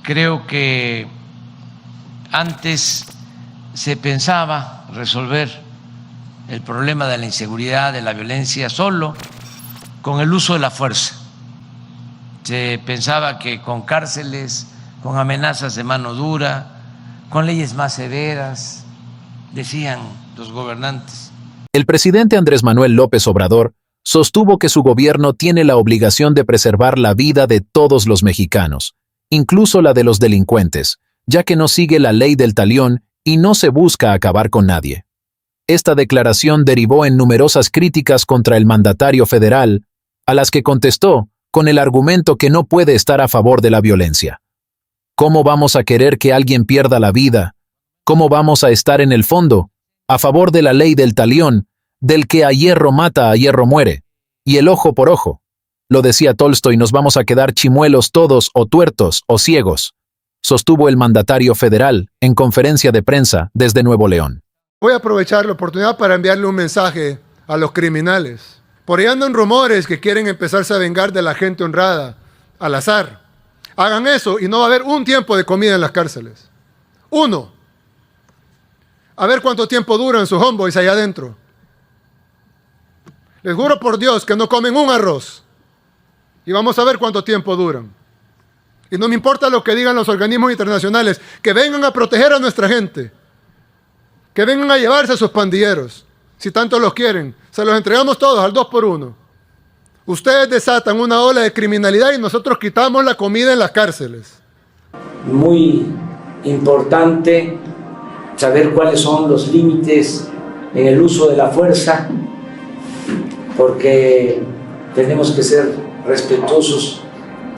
Creo que antes se pensaba resolver el problema de la inseguridad, de la violencia, solo con el uso de la fuerza. Se pensaba que con cárceles, con amenazas de mano dura, con leyes más severas, decían los gobernantes. El presidente Andrés Manuel López Obrador sostuvo que su gobierno tiene la obligación de preservar la vida de todos los mexicanos, incluso la de los delincuentes, ya que no sigue la ley del talión y no se busca acabar con nadie. Esta declaración derivó en numerosas críticas contra el mandatario federal, a las que contestó con el argumento que no puede estar a favor de la violencia. ¿Cómo vamos a querer que alguien pierda la vida? ¿Cómo vamos a estar en el fondo a favor de la ley del talión, del que a hierro mata, a hierro muere, y el ojo por ojo? Lo decía Tolstoy, nos vamos a quedar chimuelos todos, o tuertos, o ciegos, sostuvo el mandatario federal en conferencia de prensa desde Nuevo León. Voy a aprovechar la oportunidad para enviarle un mensaje a los criminales. Por ahí andan rumores que quieren empezarse a vengar de la gente honrada, al azar. Hagan eso y no va a haber un tiempo de comida en las cárceles. Uno. A ver cuánto tiempo duran sus homeboys allá adentro. Les juro por Dios que no comen un arroz. Y vamos a ver cuánto tiempo duran. Y no me importa lo que digan los organismos internacionales, que vengan a proteger a nuestra gente. Que vengan a llevarse a sus pandilleros. Si tanto los quieren, se los entregamos todos al 2 por 1. Ustedes desatan una ola de criminalidad y nosotros quitamos la comida en las cárceles. Muy importante saber cuáles son los límites en el uso de la fuerza, porque tenemos que ser respetuosos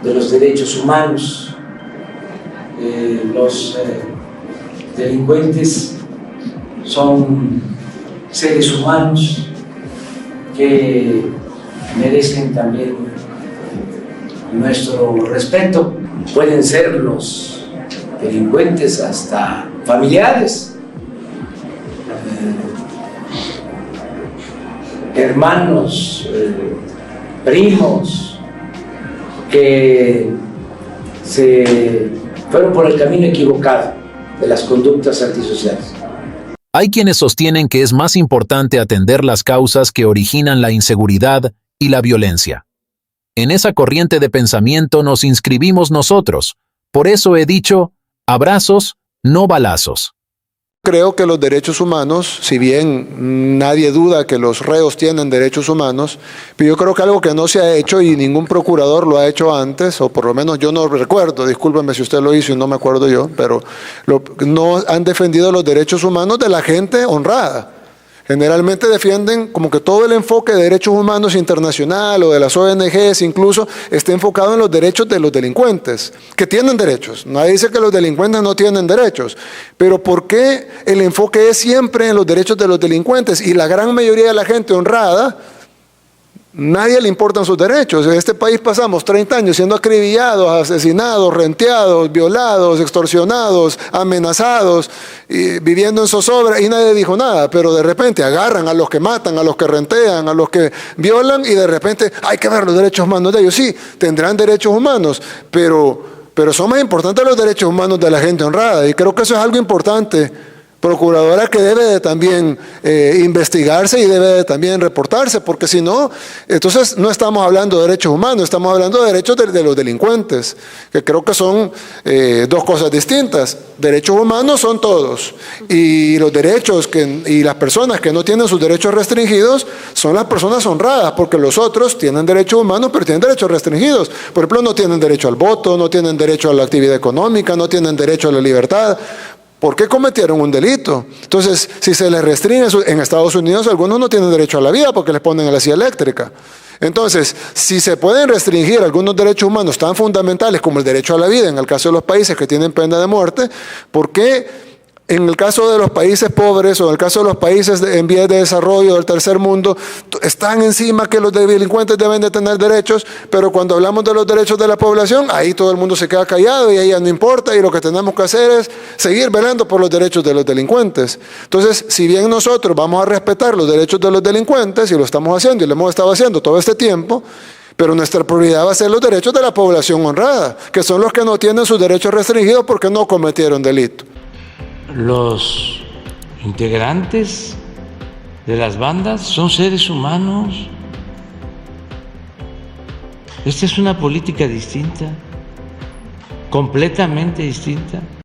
de los derechos humanos. Los delincuentes son seres humanos que merecen también nuestro respeto. Pueden ser los delincuentes hasta familiares, hermanos, primos, que se fueron por el camino equivocado de las conductas antisociales. Hay quienes sostienen que es más importante atender las causas que originan la inseguridad y la violencia. En esa corriente de pensamiento nos inscribimos nosotros. Por eso he dicho, abrazos, no balazos. Creo que los derechos humanos, si bien nadie duda que los reos tienen derechos humanos, pero yo creo que algo que no se ha hecho y ningún procurador lo ha hecho antes, o por lo menos yo no recuerdo, discúlpenme si usted lo hizo y no me acuerdo yo, pero no han defendido los derechos humanos de la gente honrada. Generalmente defienden como que todo el enfoque de derechos humanos internacional o de las ONGs incluso esté enfocado en los derechos de los delincuentes, que tienen derechos. Nadie dice que los delincuentes no tienen derechos, pero ¿por qué el enfoque es siempre en los derechos de los delincuentes? Y la gran mayoría de la gente honrada, nadie le importan sus derechos. En este país pasamos 30 años siendo acribillados, asesinados, renteados, violados, extorsionados, amenazados, y viviendo en zozobra y nadie dijo nada. Pero de repente agarran a los que matan, a los que rentean, a los que violan y de repente hay que ver los derechos humanos de ellos. Sí, tendrán derechos humanos, pero son más importantes los derechos humanos de la gente honrada y creo que eso es algo importante. Procuradora que debe de también investigarse y debe de también reportarse, porque si no, entonces no estamos hablando de derechos humanos, estamos hablando de derechos de los delincuentes, que creo que son dos cosas distintas. Derechos humanos son todos, y los derechos y las personas que no tienen sus derechos restringidos son las personas honradas, porque los otros tienen derechos humanos, pero tienen derechos restringidos. Por ejemplo, no tienen derecho al voto, no tienen derecho a la actividad económica, no tienen derecho a la libertad. ¿Por qué cometieron un delito? Entonces, si se les restringe, en Estados Unidos algunos no tienen derecho a la vida porque les ponen a la silla eléctrica. Entonces, si se pueden restringir algunos derechos humanos tan fundamentales como el derecho a la vida, en el caso de los países que tienen pena de muerte, ¿por qué en el caso de los países pobres o en el caso de los países en vías de desarrollo del tercer mundo están encima que los delincuentes deben de tener derechos, pero cuando hablamos de los derechos de la población, ahí todo el mundo se queda callado y ahí ya no importa y lo que tenemos que hacer es seguir velando por los derechos de los delincuentes? Entonces, si bien nosotros vamos a respetar los derechos de los delincuentes y lo estamos haciendo y lo hemos estado haciendo todo este tiempo, Pero nuestra prioridad va a ser los derechos de la población honrada, que son los que no tienen sus derechos restringidos porque no cometieron delito. Los integrantes de las bandas son seres humanos. Esta es una política distinta, completamente distinta.